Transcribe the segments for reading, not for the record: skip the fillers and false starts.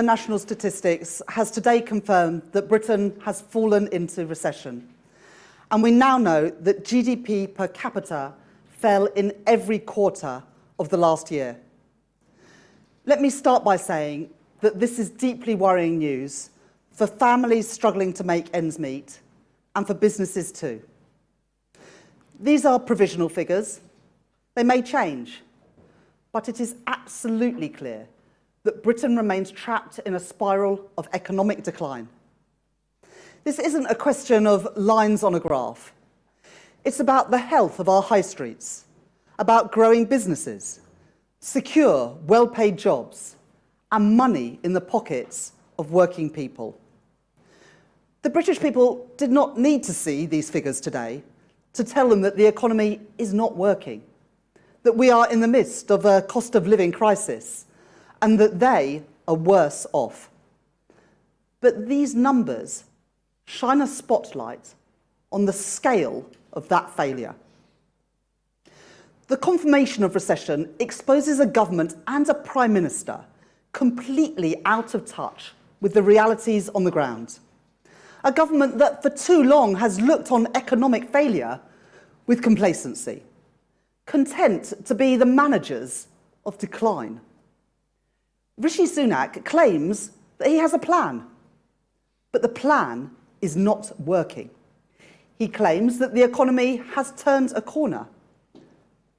national statistics has today confirmed that Britain has fallen into recession. And we now know that GDP per capita fell in every quarter of the last year. Let me start by saying that this is deeply worrying news for families struggling to make ends meet and for businesses too. These are provisional figures. They may change, but it is absolutely clear that Britain remains trapped in a spiral of economic decline. This isn't a question of lines on a graph. It's about the health of our high streets, about growing businesses, secure, well-paid jobs, and money in the pockets of working people. The British people did not need to see these figures today to tell them that the economy is not working, that we are in the midst of a cost of living crisis, and that they are worse off. But these numbers shine a spotlight on the scale of that failure. The confirmation of recession exposes a government and a Prime Minister completely out of touch with the realities on the ground. A government that for too long has looked on economic failure with complacency, content to be the managers of decline. Rishi Sunak claims that he has a plan, but the plan is not working. He claims that the economy has turned a corner,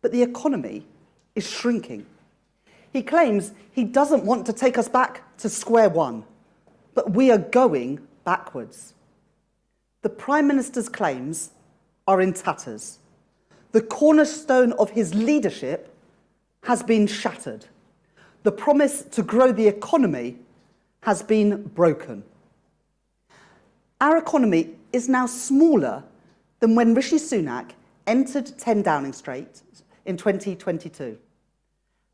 but the economy is shrinking. He claims he doesn't want to take us back to square one, but we are going backwards. The Prime Minister's claims are in tatters. The cornerstone of his leadership has been shattered. The promise to grow the economy has been broken. Our economy is now smaller than when Rishi Sunak entered 10 Downing Street in 2022.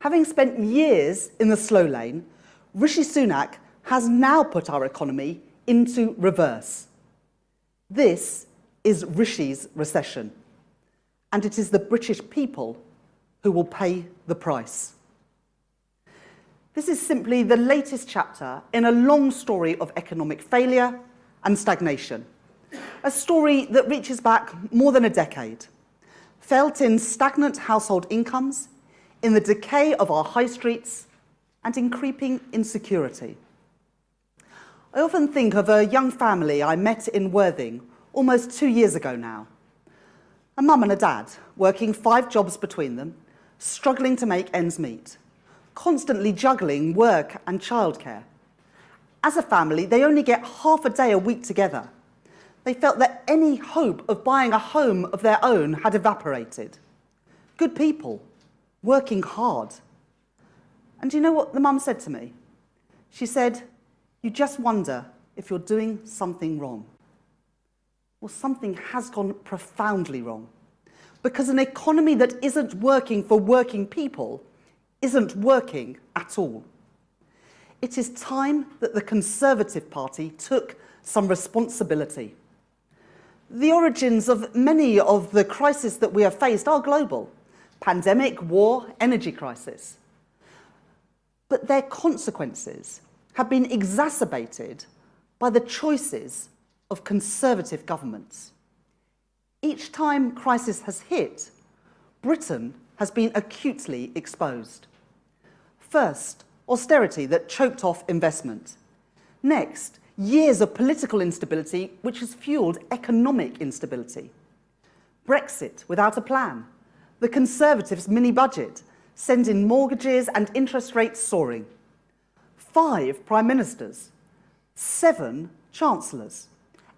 Having spent years in the slow lane, Rishi Sunak has now put our economy into reverse. This is Rishi's recession, and it is the British people who will pay the price. This is simply the latest chapter in a long story of economic failure and stagnation, a story that reaches back more than a decade, felt in stagnant household incomes, in the decay of our high streets, and in creeping insecurity. I often think of a young family I met in Worthing almost 2 years ago now. A mum and a dad, working 5 jobs between them, struggling to make ends meet, constantly juggling work and childcare. As a family, they only get half a day a week together. They felt that any hope of buying a home of their own had evaporated. Good people, working hard. And do you know what the mum said to me? She said, "You just wonder if you're doing something wrong." Well, something has gone profoundly wrong, because an economy that isn't working for working people isn't working at all. It is time that the Conservative Party took some responsibility. The origins of many of the crises that we have faced are global: pandemic, war, energy crisis. But their consequences have been exacerbated by the choices of Conservative governments. Each time crisis has hit, Britain has been acutely exposed. First, austerity that choked off investment. Next, years of political instability which has fueled economic instability. Brexit without a plan. The Conservatives' mini-budget sending mortgages and interest rates soaring. 5 prime ministers. 7 chancellors.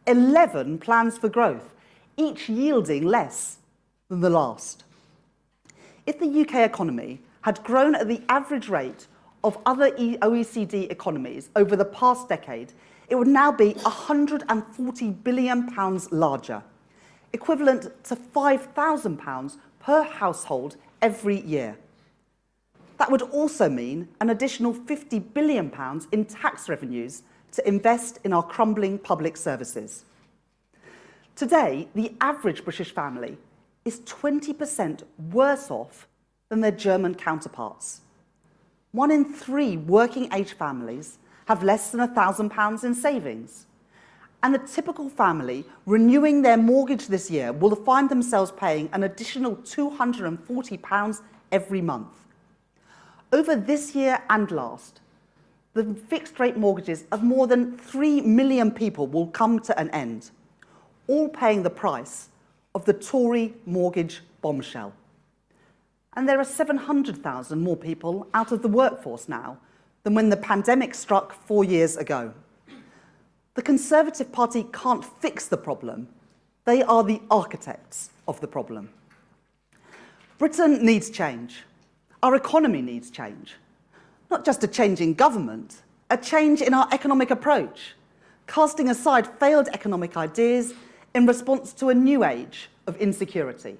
11 plans for growth, each yielding less than the last. If the UK economy had grown at the average rate of other OECD economies over the past decade, it would now be £140 billion larger, equivalent to £5,000 per household every year. That would also mean an additional £50 billion in tax revenues to invest in our crumbling public services. Today, the average British family is 20% worse off than their German counterparts. 1 in 3 working-age families have less than £1,000 in savings. And the typical family renewing their mortgage this year will find themselves paying an additional £240 every month. Over this year and last, the fixed rate mortgages of more than 3 million people will come to an end, all paying the price of the Tory mortgage bombshell. And there are 700,000 more people out of the workforce now than when the pandemic struck 4 years ago. The Conservative Party can't fix the problem. They are the architects of the problem. Britain needs change. Our economy needs change. Not just a change in government, a change in our economic approach, casting aside failed economic ideas in response to a new age of insecurity,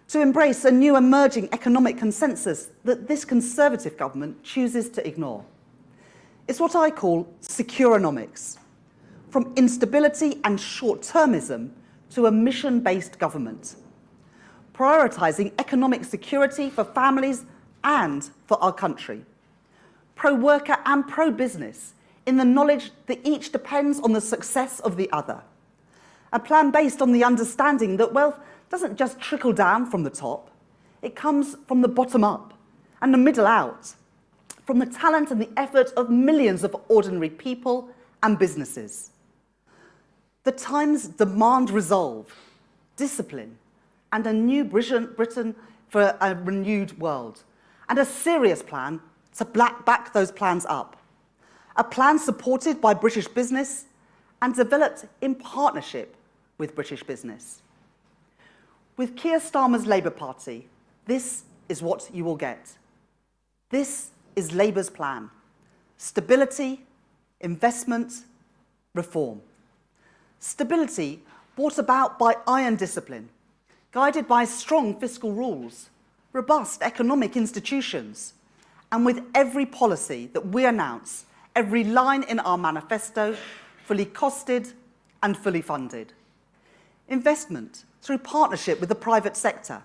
to embrace a new emerging economic consensus that this Conservative government chooses to ignore. It's what I call securonomics, from instability and short-termism to a mission-based government, prioritising economic security for families and for our country, pro-worker and pro-business in the knowledge that each depends on the success of the other. A plan based on the understanding that wealth doesn't just trickle down from the top, it comes from the bottom up and the middle out, from the talent and the effort of millions of ordinary people and businesses. The times demand resolve, discipline, and a new Britain for a renewed world, and a serious plan to back those plans up. A plan supported by British business and developed in partnership with British business. With Keir Starmer's Labour Party, this is what you will get. This is Labour's plan: stability, investment, reform. Stability brought about by iron discipline, guided by strong fiscal rules, robust economic institutions, and with every policy that we announce, every line in our manifesto, fully costed and fully funded. Investment through partnership with the private sector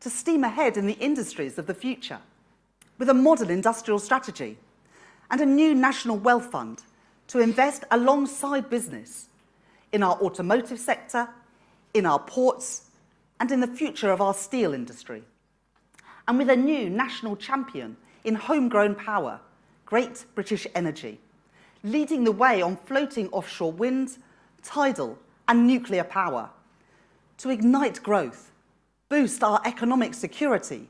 to steam ahead in the industries of the future, with a modern industrial strategy and a new national wealth fund to invest alongside business in our automotive sector, in our ports, and in the future of our steel industry. And with a new national champion in homegrown power, Great British Energy, leading the way on floating offshore wind, tidal, and nuclear power, to ignite growth, boost our economic security,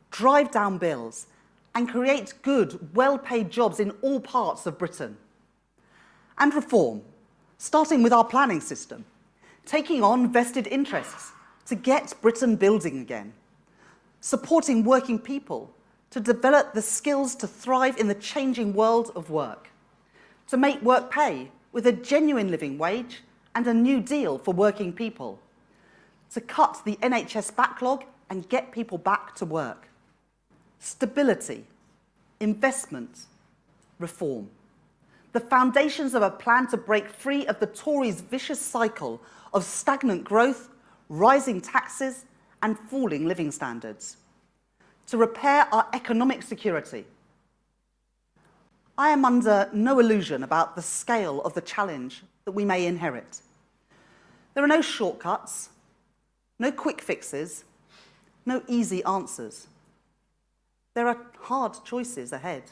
drive down bills, and create good, well-paid jobs in all parts of Britain. And reform, starting with our planning system, taking on vested interests to get Britain building again, supporting working people to develop the skills to thrive in the changing world of work, to make work pay with a genuine living wage and a new deal for working people, to cut the NHS backlog and get people back to work. Stability, investment, reform. The foundations of a plan to break free of the Tories' vicious cycle of stagnant growth, rising taxes, and falling living standards. To repair our economic security. I am under no illusion about the scale of the challenge that we may inherit. There are no shortcuts, no quick fixes, no easy answers. There are hard choices ahead.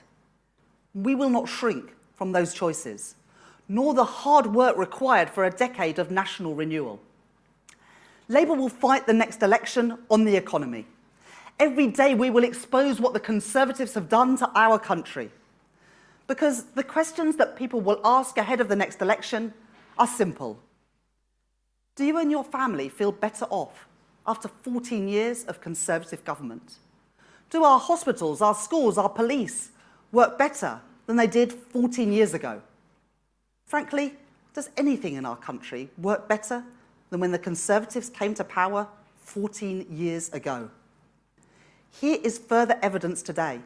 We will not shrink from those choices, nor the hard work required for a decade of national renewal. Labour will fight the next election on the economy. Every day we will expose what the Conservatives have done to our country. Because the questions that people will ask ahead of the next election are simple. Do you and your family feel better off after 14 years of Conservative government? Do our hospitals, our schools, our police work better than they did 14 years ago? Frankly, does anything in our country work better than when the Conservatives came to power 14 years ago? Here is further evidence today,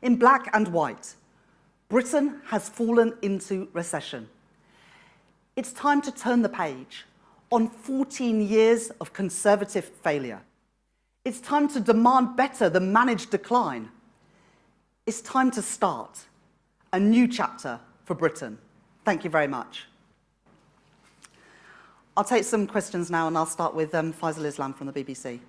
in black and white. Britain has fallen into recession. It's time to turn the page on 14 years of Conservative failure. It's time to demand better than managed decline. It's time to start a new chapter for for Britain. Thank you very much. I'll take some questions now, and I'll start with Faisal Islam from the BBC.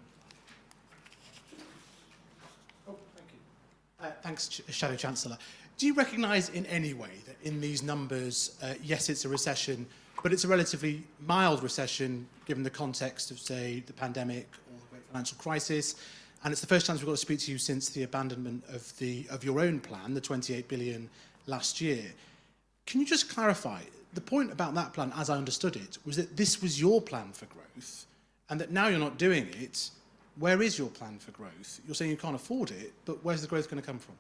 Oh, thank you. Thanks, Shadow Chancellor. Do you recognise in any way that in these numbers, yes, it's a recession, but it's a relatively mild recession given the context of, say, the pandemic or the great financial crisis, and it's the first chance we've got to speak to you since the abandonment of your own plan, the 28 billion last year. Can you just clarify, the point about that plan, as I understood it, was that this was your plan for growth, and that now you're not doing it. Where is your plan for growth? You're saying you can't afford it, but where's the growth going to come from?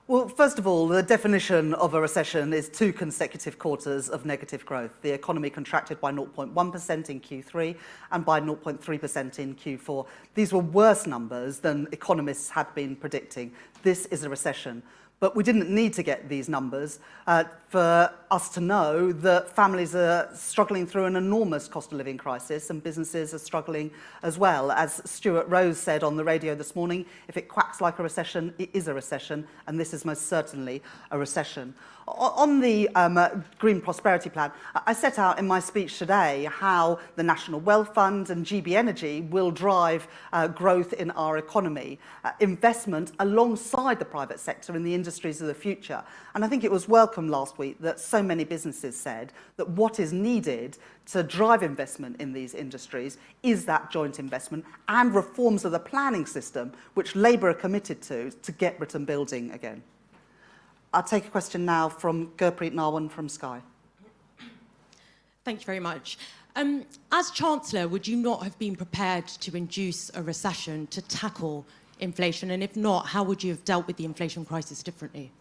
Well, first of all, the definition of a recession is 2 consecutive quarters of negative growth. The economy contracted by 0.1% in Q3 and by 0.3% in Q4. These were worse numbers than economists had been predicting. This is a recession. But we didn't need to get these numbers for us to know that families are struggling through an enormous cost of living crisis and businesses are struggling as well. As Stuart Rose said on the radio this morning, if it quacks like a recession, it is a recession, and this is most certainly a recession. On the Green Prosperity Plan, I set out in my speech today how the National Wealth Fund and GB Energy will drive growth in our economy, investment alongside the private sector in the industries of the future. And I think it was welcome last week that so many businesses said that what is needed to drive investment in these industries is that joint investment and reforms of the planning system, which Labour are committed to get Britain building again. I'll take a question now from Gurpreet Narwan from Sky. Thank you very much. As Chancellor, would you not have been prepared to induce a recession to tackle inflation? And if not, how would you have dealt with the inflation crisis differently?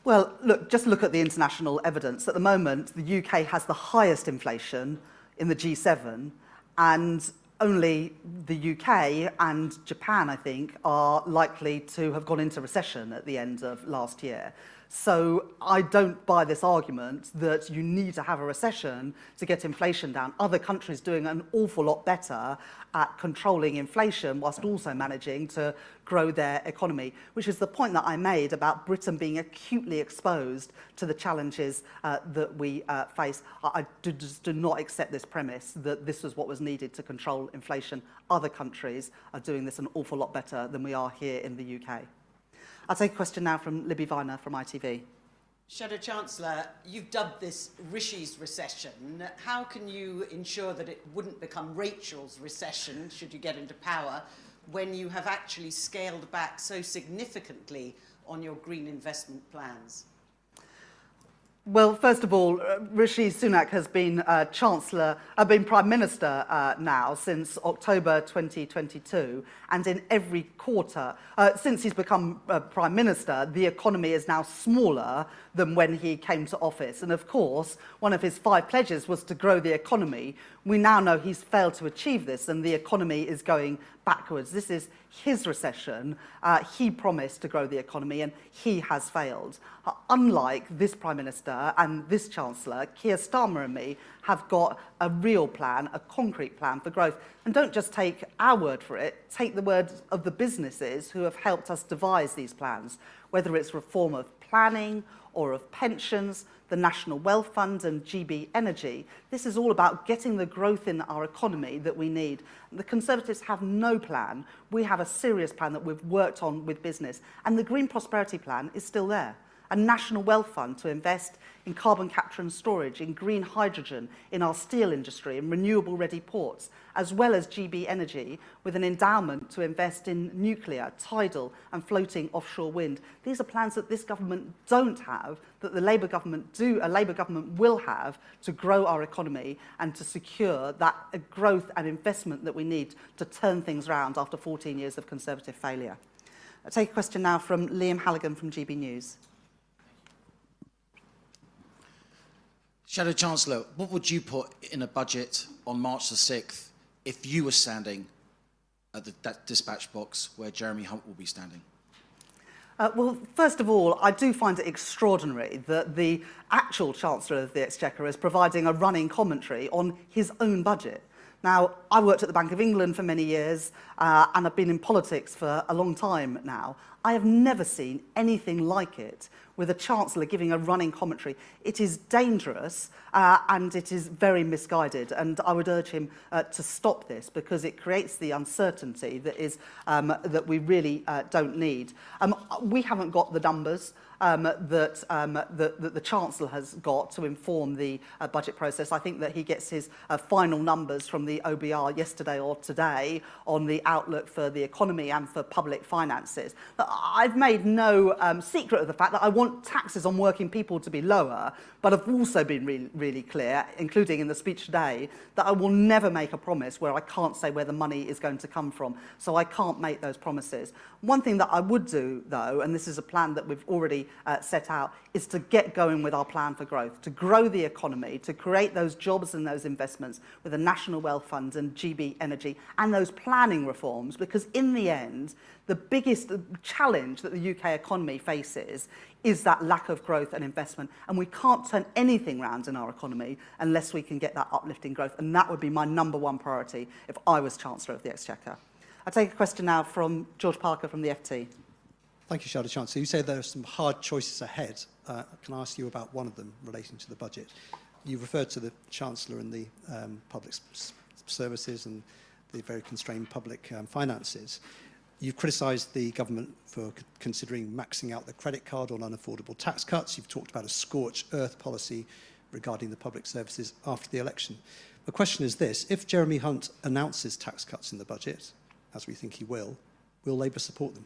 Well, look, just look at the international evidence. At the moment, the UK has the highest inflation in the G7, and only the UK and Japan, I think, are likely to have gone into recession at the end of last year. So I don't buy this argument that you need to have a recession to get inflation down. Other countries doing an awful lot better at controlling inflation whilst also managing to grow their economy, which is the point that I made about Britain being acutely exposed to the challenges that we face. I just do not accept this premise that this was what was needed to control inflation. Other countries are doing this an awful lot better than we are here in the UK. I'll take a question now from Libby Viner from ITV. Shadow Chancellor, you've dubbed this Rishi's recession. How can you ensure that it wouldn't become Rachel's recession, should you get into power, when you have actually scaled back so significantly on your green investment plans? Well, first of all, Rishi Sunak has been been Prime Minister now since October 2022, and in every quarter, since he's become Prime Minister, the economy is now smaller than when he came to office. And of course, one of his 5 pledges was to grow the economy. We now know he's failed to achieve this, and the economy is going backwards. This is his recession. He promised to grow the economy, and he has failed. Unlike this Prime Minister and this Chancellor, Keir Starmer and me have got a real plan, a concrete plan for growth. And don't just take our word for it, take the word of the businesses who have helped us devise these plans, whether it's reform of planning or of pensions, the National Wealth Fund and GB Energy. This is all about getting the growth in our economy that we need. The Conservatives have no plan. We have a serious plan that we've worked on with business. And the Green Prosperity Plan is still there. A National Wealth Fund to invest in carbon capture and storage, in green hydrogen, in our steel industry, in renewable-ready ports, as well as GB Energy, with an endowment to invest in nuclear, tidal and floating offshore wind. These are plans that this government don't have, that the Labour government will have to grow our economy and to secure that growth and investment that we need to turn things around after 14 years of Conservative failure. I'll take a question now from Liam Halligan from GB News. Shadow Chancellor, what would you put in a budget on March the 6th if you were standing at that dispatch box where Jeremy Hunt will be standing? Well, first of all, I do find it extraordinary that the actual Chancellor of the Exchequer is providing a running commentary on his own budget. Now, I worked at the Bank of England for many years and I've been in politics for a long time now. I have never seen anything like it with a Chancellor giving a running commentary. It is dangerous and it is very misguided, and I would urge him to stop this because it creates the uncertainty that is that we really don't need. We haven't got the numbers that the Chancellor has got to inform the budget process. I think that he gets his final numbers from the OBR yesterday or today on the outlook for the economy and for public finances. But I've made no secret of the fact that I want taxes on working people to be lower, but I've also been really clear, including in the speech today, that I will never make a promise where I can't say where the money is going to come from. So I can't make those promises. One thing that I would do, though, and this is a plan that we've already set out, is to get going with our plan for growth, to grow the economy, to create those jobs and those investments with the National Wealth Fund and GB Energy and those planning reforms, because in the end, the biggest challenge that the UK economy faces is that lack of growth and investment, and we can't turn anything round in our economy unless we can get that uplifting growth, and that would be my can priority if I was Chancellor of the Exchequer. I take a question now from George Parker from the FT. Thank you, Shadow Chancellor. You say there are some hard choices ahead. Can I ask you about one of them relating to the budget? You referred to the Chancellor and the public services and the very constrained public finances. You've criticised the government for considering maxing out the credit card on unaffordable tax cuts. You've talked about a scorched earth policy regarding the public services after the election. The question is this: if Jeremy Hunt announces tax cuts in the budget, as we think he will Labour support them?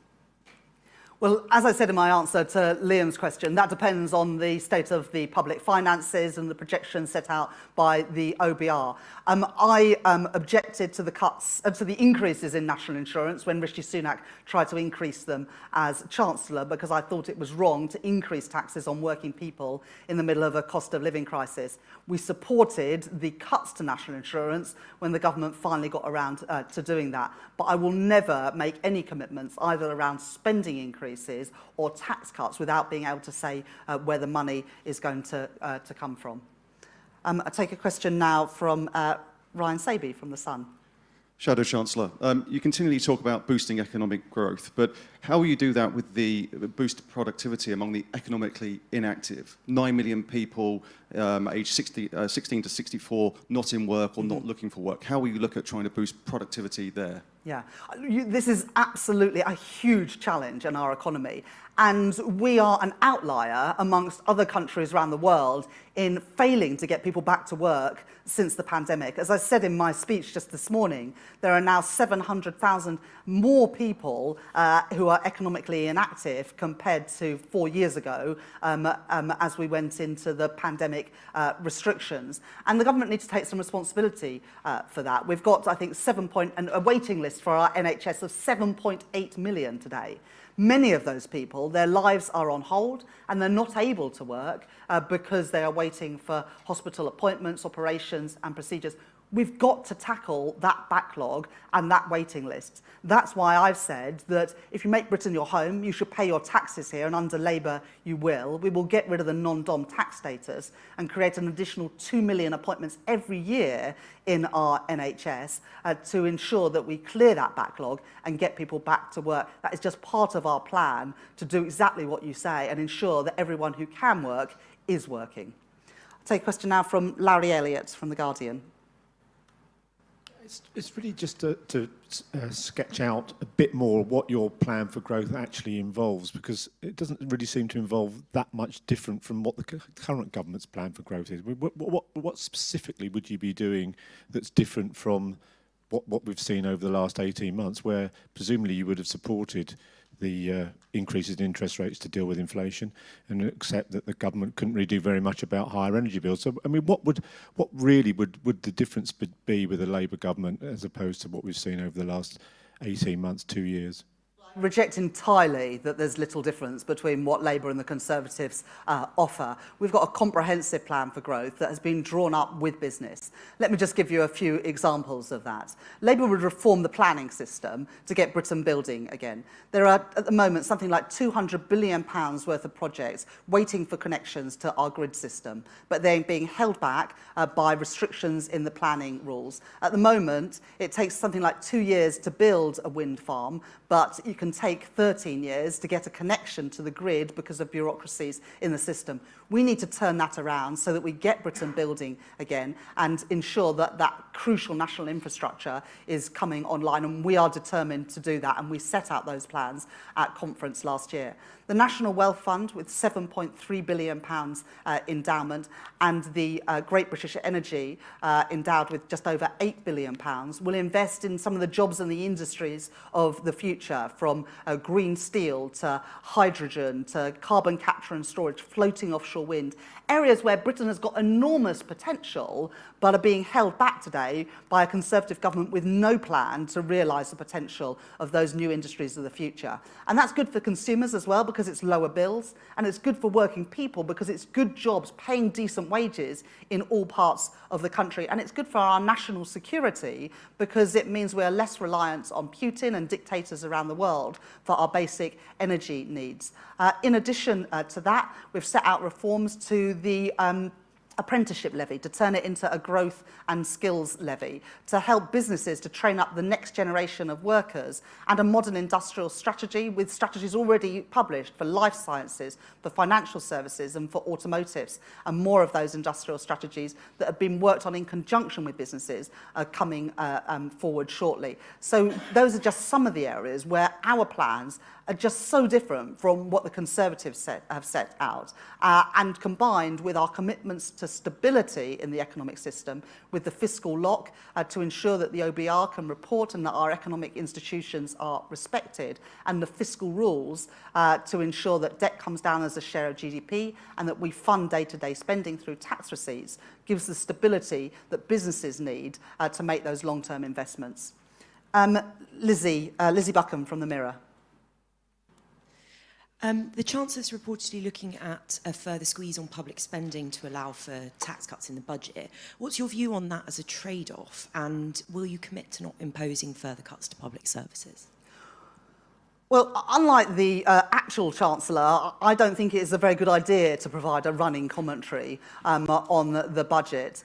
Well, as I said in my answer to Liam's question, that depends on the state of the public finances and the projections set out by the OBR. I objected to the cuts, to the increases in national insurance when Rishi Sunak tried to increase them as Chancellor, because I thought it was wrong to increase taxes on working people in the middle of a cost of living crisis. We supported the cuts to national insurance when the government finally got around to doing that. But I will never make any commitments either around spending increases or tax cuts without being able to say where the money is going to come from. I take a question now from Ryan Saby from The Sun. Shadow Chancellor, you continually talk about boosting economic growth, but how will you do that with the boost productivity among the economically inactive? 9 million people aged 16 to 64 not in work or not looking for work. How will you look at trying to boost productivity there? Yeah, this is absolutely a huge challenge in our economy. And we are an outlier amongst other countries around the world in failing to get people back to work since the pandemic. As I said in my speech just this morning, there are now 700,000 more people who are economically inactive compared to 4 years ago as we went into the pandemic restrictions. And the government needs to take some responsibility for that. We've got, I think, a waiting list for our NHS of 7.8 million today. Many of those people, their lives are on hold and they're not able to work because they are waiting for hospital appointments, operations and procedures. We've got to tackle that backlog and that waiting list. That's why I've said that if you make Britain your home, you should pay your taxes here, and under Labour you will. We will get rid of the non-dom tax status and create an additional 2 million appointments every year in our NHS to ensure that we clear that backlog and get people back to work. That is just part of our plan to do exactly what you say and ensure that everyone who can work is working. I'll take a question now from Larry Elliott from The Guardian. It's really just to sketch out a bit more what your plan for growth actually involves, because it doesn't really seem to involve that much different from what the current government's plan for growth is. What specifically would you be doing that's different from what we've seen over the last 18 months, where presumably you would have supported the increases in interest rates to deal with inflation and accept that the government couldn't really do very much about higher energy bills? So, I mean, what really would the difference be with a Labour government as opposed to what we've seen over the last 18 months, 2 years? Well, Reject entirely that there's little difference between what Labour and the Conservatives offer. We've got a comprehensive plan for growth that has been drawn up with business. Let me just give you a few examples of that. Labour would reform the planning system to get Britain building again. There are, at the moment, something like £200 billion worth of projects waiting for connections to our grid system, but they're being held back by restrictions in the planning rules. At the moment, it takes something like 2 years to build a wind farm, but you can take 13 years to get a connection to the grid because of bureaucracies in the system. We need to turn that around so that we get Britain building again and ensure that that crucial national infrastructure is coming online, and we are determined to do that, and we set out those plans at conference last year. The National Wealth Fund, with £7.3 billion endowment, and the Great British Energy, endowed with just over £8 billion, will invest in some of the jobs and the industries of the future, from green steel to hydrogen to carbon capture and storage, floating offshore wind, areas where Britain has got enormous potential but are being held back today by a Conservative government with no plan to realise the potential of those new industries of the future. And that's good for consumers as well, because it's lower bills, and it's good for working people because it's good jobs paying decent wages in all parts of the country, and it's good for our national security because it means we're less reliant on Putin and dictators around the world for our basic energy needs. In addition to that, we've set out reforms to the apprenticeship levy to turn it into a growth and skills levy, to help businesses to train up the next generation of workers, and a modern industrial strategy with strategies already published for life sciences, for financial services and for automotives, and more of those industrial strategies that have been worked on in conjunction with businesses are coming forward shortly. So those are just some of the areas where our plans are just so different from what the Conservatives have set out, and combined with our commitments to stability in the economic system, with the fiscal lock to ensure that the OBR can report and that our economic institutions are respected, and the fiscal rules to ensure that debt comes down as a share of GDP and that we fund day-to-day spending through tax receipts, gives the stability that businesses need to make those long-term investments. Lizzie Buckham from The Mirror. The Chancellor's reportedly looking at a further squeeze on public spending to allow for tax cuts in the budget. What's your view on that as a trade-off, and will you commit to not imposing further cuts to public services? Well, unlike the actual Chancellor, I don't think it is a very good idea to provide a running commentary on the budget.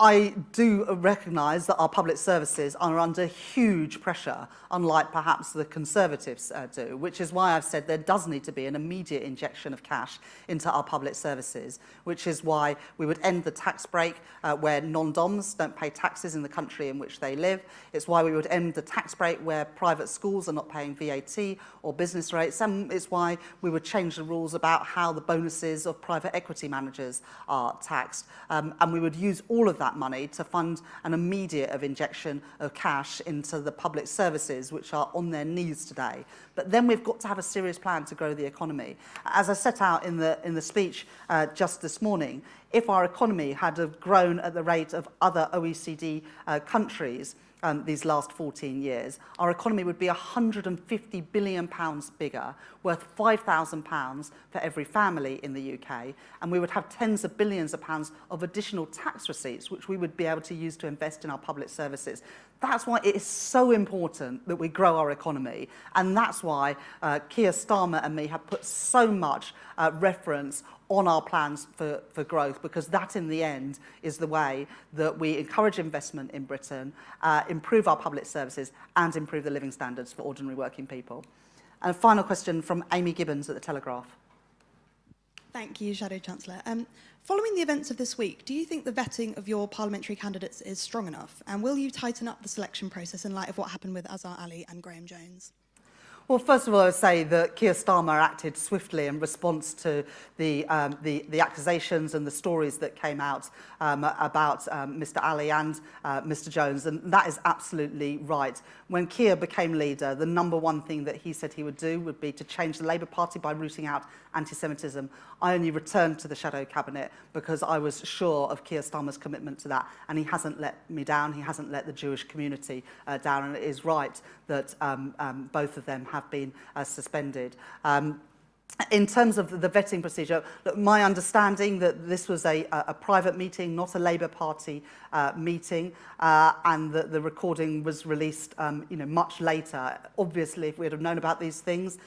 I do recognise that our public services are under huge pressure, unlike perhaps the Conservatives do, which is why I've said there does need to be an immediate injection of cash into our public services, which is why we would end the tax break where non-DOMs don't pay taxes in the country in which they live. It's why we would end the tax break where private schools are not paying VAT or business rates, and it's why we would change the rules about how the bonuses of private equity managers are taxed. And we would use all of that money to fund an immediate injection of cash into the public services, which are on their knees today. But then we've got to have a serious plan to grow the economy. As I set out in the speech just this morning, if our economy had have grown at the rate of other OECD countries these last 14 years, our economy would be £150 billion bigger, worth £5,000 for every family in the UK, and we would have tens of billions of pounds of additional tax receipts, which we would be able to use to invest in our public services. That's why it is so important that we grow our economy, and that's why Keir Starmer and me have put so much reference on our plans for growth, because that in the end is the way that we encourage investment in Britain, improve our public services and improve the living standards for ordinary working people. And a final question from Amy Gibbons at The Telegraph. Thank you, Shadow Chancellor. Following the events of this week, do you think the vetting of your parliamentary candidates is strong enough? And will you tighten up the selection process in light of what happened with Azhar Ali and Graham Jones? Well, first of all, I would say that Keir Starmer acted swiftly in response to the accusations and the stories that came out about Mr. Ali and Mr. Jones, and that is absolutely right. When Keir became leader, the number one thing that he said he would do would be to change the Labour Party by rooting out anti-Semitism. I only returned to the Shadow Cabinet because I was sure of Keir Starmer's commitment to that, and he hasn't let me down, he hasn't let the Jewish community down, and it is right that both of them have been suspended. In terms of the vetting procedure, look, my understanding that this was a private meeting, not a Labour Party meeting, and that the recording was released much later. Obviously, if we had have known about these things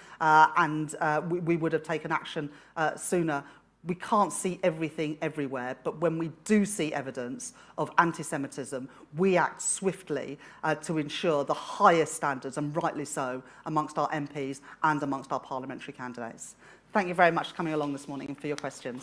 we would have taken action sooner. We can't see everything everywhere, but when we do see evidence of anti-Semitism, we act swiftly to ensure the highest standards, and rightly so, amongst our MPs and amongst our parliamentary candidates. Thank you very much for coming along this morning and for your questions.